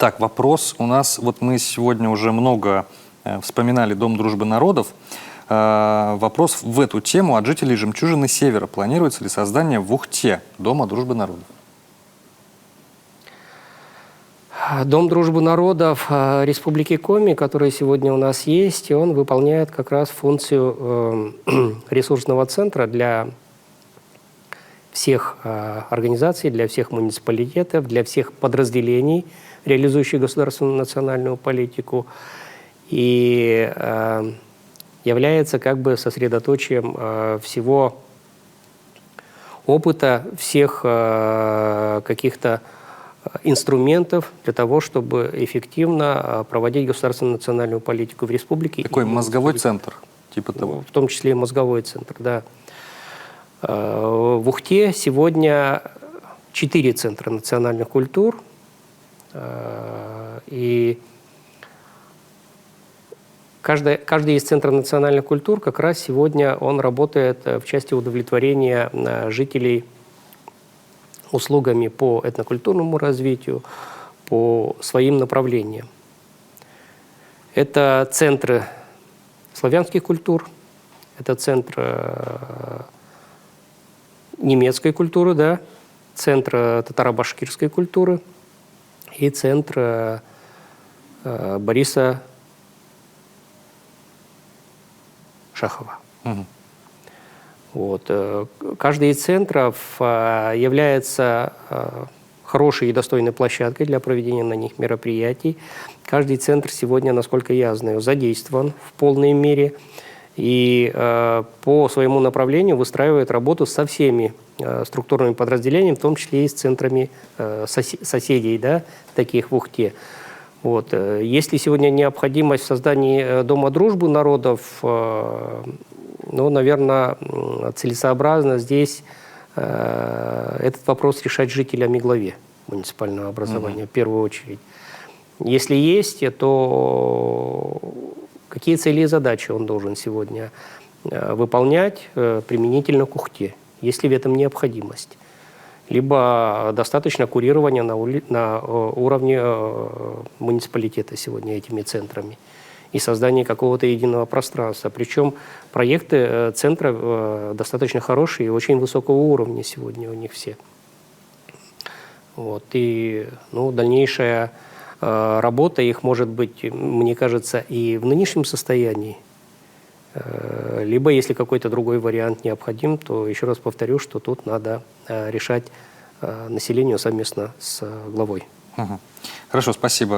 Так, вопрос у нас, вот мы сегодня уже много вспоминали Дом дружбы народов. Вопрос в эту тему от жителей Жемчужины Севера. Планируется ли создание в Ухте Дома дружбы народов? Дом дружбы народов Республики Коми, который сегодня у нас есть, он выполняет как раз функцию ресурсного центра для всех организаций, для всех муниципалитетов, для всех подразделений, реализующих государственную национальную политику, и является как бы сосредоточием всего опыта, всех каких-то инструментов для того, чтобы эффективно проводить государственную национальную политику в республике. Такой мозговой центр, типа того. В том числе и мозговой центр, да. В Ухте сегодня 4 центра национальных культур, и каждый из центров национальных культур как раз сегодня он работает в части удовлетворения жителей услугами по этнокультурному развитию, по своим направлениям. Это центры славянских культур, это центр немецкой культуры, да, центр татаро-башкирской культуры и центр Бориса Шахова. Угу. Вот. Каждый из центров является хорошей и достойной площадкой для проведения на них мероприятий. Каждый центр сегодня, насколько я знаю, задействован в полной мере и по своему направлению выстраивает работу со всеми структурными подразделениями, в том числе и с центрами соседей, да, таких в Ухте. Вот. Есть ли сегодня необходимость в создании Дома дружбы народов? Ну, наверное, целесообразно здесь этот вопрос решать жителям и главе муниципального образования в первую очередь. Если есть, то какие цели и задачи он должен сегодня выполнять применительно к Ухте, есть ли в этом необходимость? Либо достаточно курирования на уровне муниципалитета сегодня этими центрами и создание какого-то единого пространства. Причем проекты центра достаточно хорошие и очень высокого уровня сегодня у них все. Вот. И дальнейшая работа их может быть, мне кажется, и в нынешнем состоянии. Либо, если какой-то другой вариант необходим, то еще раз повторю, что тут надо решать населению совместно с главой. Угу. Хорошо, спасибо.